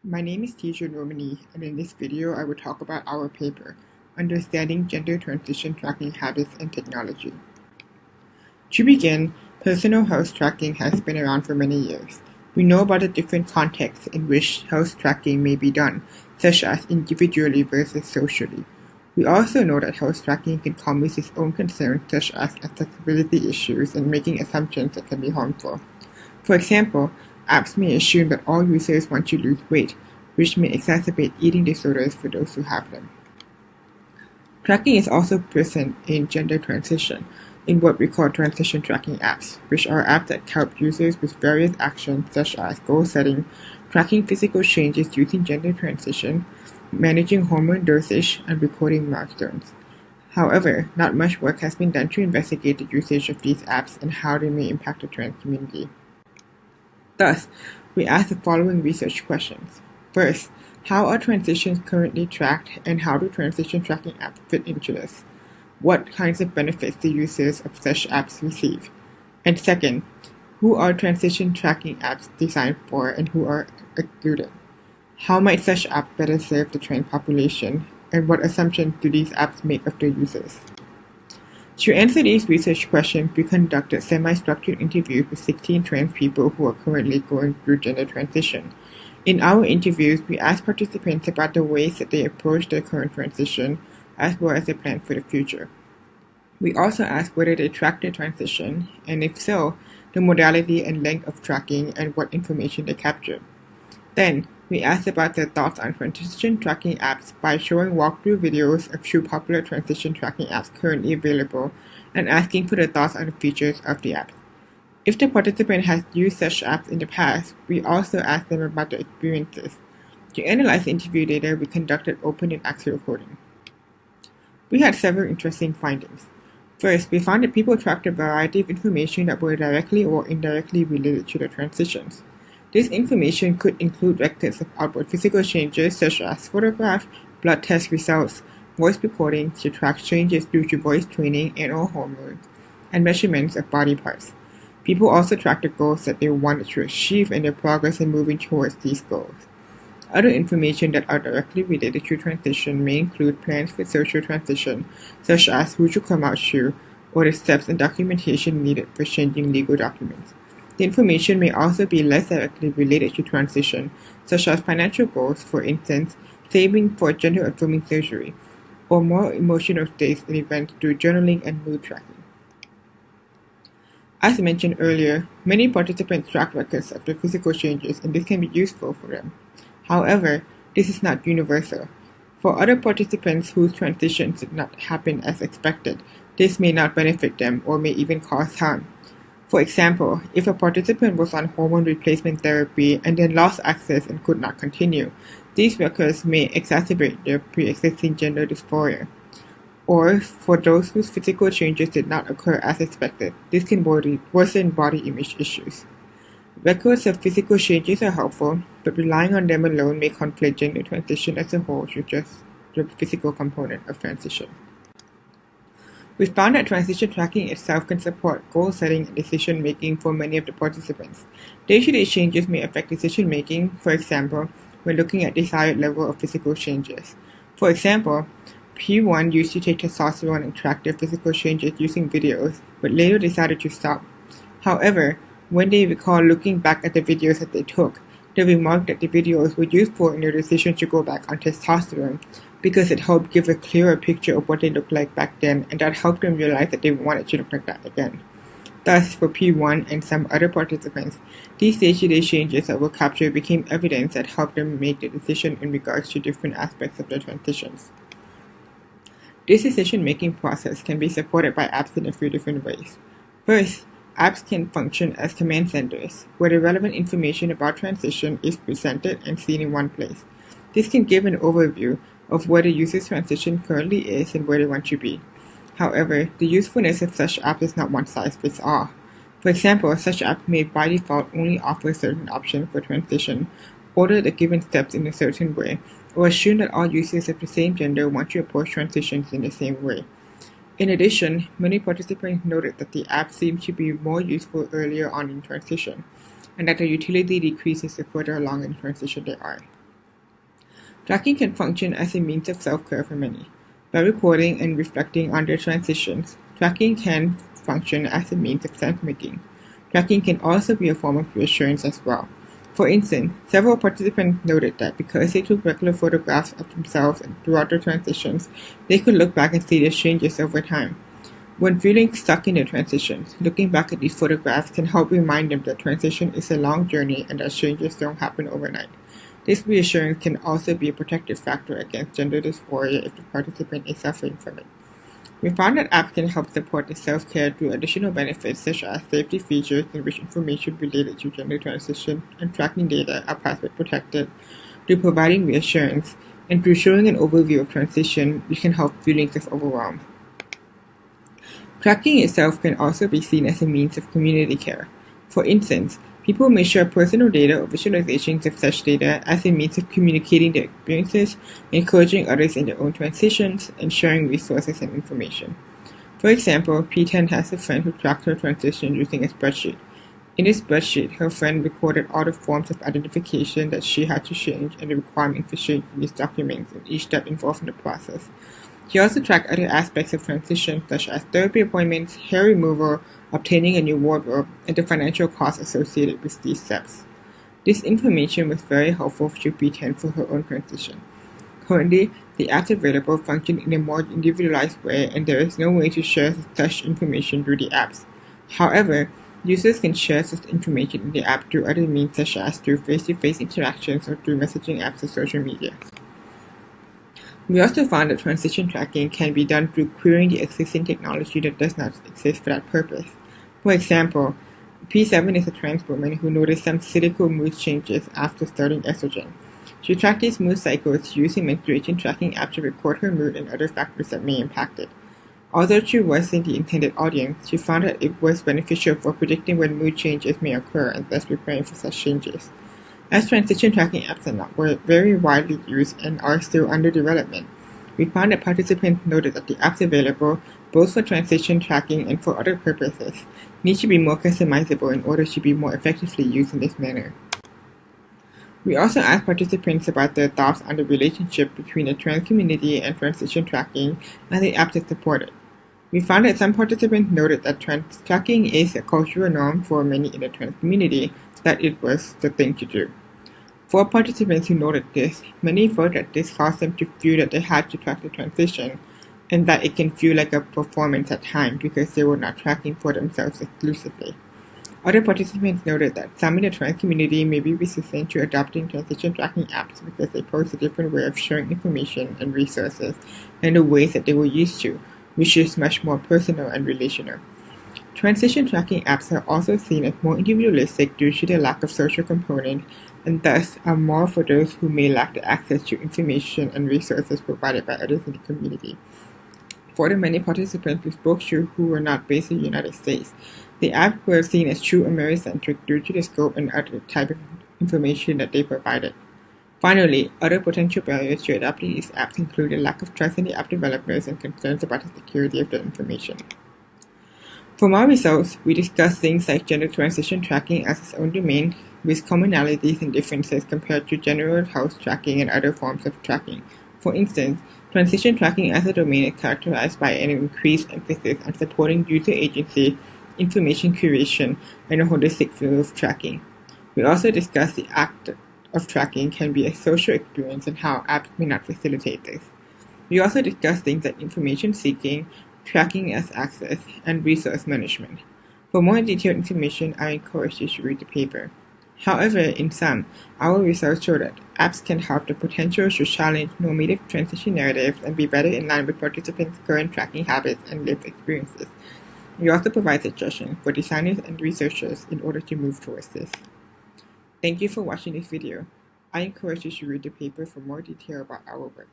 My name is Chuanromanee, and in this video I will talk about our paper, Understanding Gender Transition Tracking Habits and Technology. To begin, personal health tracking has been around for many years. We know about the different contexts in which health tracking may be done, such as individually versus socially. We also know that health tracking can come with its own concerns, such as accessibility issues and making assumptions that can be harmful. For example, apps may assume that all users want to lose weight, which may exacerbate eating disorders for those who have them. Tracking is also present in gender transition, in what we call transition tracking apps, which are apps that help users with various actions such as goal setting, tracking physical changes using gender transition, managing hormone dosage, and recording milestones. However, not much work has been done to investigate the usage of these apps and how they may impact the trans community. Thus, we ask the following research questions. First, how are transitions currently tracked, and how do transition tracking apps fit into this? What kinds of benefits do users of such apps receive? And second, who are transition tracking apps designed for and who are excluded? How might such apps better serve the trans population, and what assumptions do these apps make of their users? To answer these research questions, we conducted semi-structured interviews with 16 trans people who are currently going through gender transition. In our interviews, we asked participants about the ways that they approach their current transition, as well as their plans for the future. We also asked whether they track their transition, and if so, the modality and length of tracking and what information they captured. Then, we asked about their thoughts on transition tracking apps by showing walkthrough videos of 2 popular transition tracking apps currently available and asking for their thoughts on the features of the apps. If the participant has used such apps in the past, we also asked them about their experiences. To analyze the interview data, we conducted open and active recording. We had several interesting findings. First, we found that people tracked a variety of information that were directly or indirectly related to their transitions. This information could include records of outward physical changes such as photographs, blood test results, voice recordings to track changes due to voice training and/or hormones, and measurements of body parts. People also tracked the goals that they wanted to achieve and their progress in moving towards these goals. Other information that are directly related to transition may include plans for social transition, such as who to come out to, or the steps and documentation needed for changing legal documents. The information may also be less directly related to transition, such as financial goals, for instance, saving for gender-affirming surgery, or more emotional states and events through journaling and mood tracking. As mentioned earlier, many participants track records of their physical changes, and this can be useful for them. However, this is not universal. For other participants whose transitions did not happen as expected, this may not benefit them or may even cause harm. For example, if a participant was on hormone replacement therapy and then lost access and could not continue, these records may exacerbate their pre-existing gender dysphoria. Or, for those whose physical changes did not occur as expected, this can worsen body image issues. Records of physical changes are helpful, but relying on them alone may conflate gender transition as a whole with just the physical component of transition. We found that transition tracking itself can support goal setting and decision making for many of the participants. Day-to-day changes may affect decision making, for example, when looking at desired level of physical changes. For example, P1 used to take testosterone and track their physical changes using videos, but later decided to stop. However, when they recall looking back at the videos that they took, they remarked that the videos were useful in their decision to go back on testosterone because it helped give a clearer picture of what they looked like back then, and that helped them realize that they wanted to look like that again. Thus, for P1 and some other participants, these day-to-day changes that were captured became evidence that helped them make the decision in regards to different aspects of their transitions. This decision-making process can be supported by apps in a few different ways. First, apps can function as command centers, where the relevant information about transition is presented and seen in one place. This can give an overview of where the user's transition currently is and where they want to be. However, the usefulness of such apps is not one size fits all. For example, such apps may by default only offer certain options for transition, order the given steps in a certain way, or assume that all users of the same gender want to approach transitions in the same way. In addition, many participants noted that the app seemed to be more useful earlier on in transition, and that the utility decreases the further along in transition they are. Tracking can function as a means of self-care for many. By recording and reflecting on their transitions, tracking can function as a means of sense-making. Tracking can also be a form of reassurance as well. For instance, several participants noted that because they took regular photographs of themselves and throughout their transitions, they could look back and see their changes over time. When feeling stuck in their transitions, looking back at these photographs can help remind them that transition is a long journey and that changes don't happen overnight. This reassurance can also be a protective factor against gender dysphoria if the participant is suffering from it. We found that apps can help support the self-care through additional benefits such as safety features in which information related to gender transition and tracking data are password protected, through providing reassurance, and through showing an overview of transition, which can help feelings of overwhelm. Tracking itself can also be seen as a means of community care. For instance, people may share personal data or visualizations of such data as a means of communicating their experiences, encouraging others in their own transitions, and sharing resources and information. For example, P10 has a friend who tracked her transition using a spreadsheet. In this spreadsheet, her friend recorded all the forms of identification that she had to change and the requirements for changing these documents and each step involved in the process. She also tracked other aspects of transition such as therapy appointments, hair removal, obtaining a new wardrobe, and the financial costs associated with these steps. This information was very helpful to P10 for her own transition. Currently, the apps available function in a more individualized way and there is no way to share such information through the apps. However, users can share such information in the app through other means such as through face-to-face interactions or through messaging apps or social media. We also found that transition tracking can be done through querying the existing technology that does not exist for that purpose. For example, P7 is a trans woman who noticed some cyclical mood changes after starting estrogen. She tracked these mood cycles using menstruation tracking app to record her mood and other factors that may impact it. Although she wasn't the intended audience, she found that it was beneficial for predicting when mood changes may occur and thus preparing for such changes. As transition tracking apps are not very widely used and are still under development, we found that participants noted that the apps available, both for transition tracking and for other purposes, need to be more customizable in order to be more effectively used in this manner. We also asked participants about their thoughts on the relationship between the trans community and transition tracking and the apps that support it. We found that some participants noted that trans tracking is a cultural norm for many in the trans community, that it was the thing to do. For participants who noted this, many felt that this caused them to feel that they had to track the transition and that it can feel like a performance at times because they were not tracking for themselves exclusively. Other participants noted that some in the trans community may be resistant to adopting transition tracking apps because they pose a different way of sharing information and resources than the ways that they were used to, which is much more personal and relational. Transition tracking apps are also seen as more individualistic due to the lack of social component and thus are more for those who may lack the access to information and resources provided by others in the community. For the many participants we spoke to who were not based in the United States, the apps were seen as true Americentric due to the scope and other type of information that they provided. Finally, other potential barriers to adopting these apps include a lack of trust in the app developers and concerns about the security of the information. From our results, we discussed things like gender transition tracking as its own domain, with commonalities and differences compared to general health tracking and other forms of tracking. For instance, transition tracking as a domain is characterized by an increased emphasis on supporting user agency, information curation, and a holistic view of tracking. We also discussed the act of tracking can be a social experience and how apps may not facilitate this. We also discussed things like information seeking, tracking as access, and resource management. For more detailed information, I encourage you to read the paper. However, in sum, our results show that apps can have the potential to challenge normative transition narratives and be better in line with participants' current tracking habits and lived experiences. We also provide suggestions for designers and researchers in order to move towards this. Thank you for watching this video. I encourage you to read the paper for more detail about our work.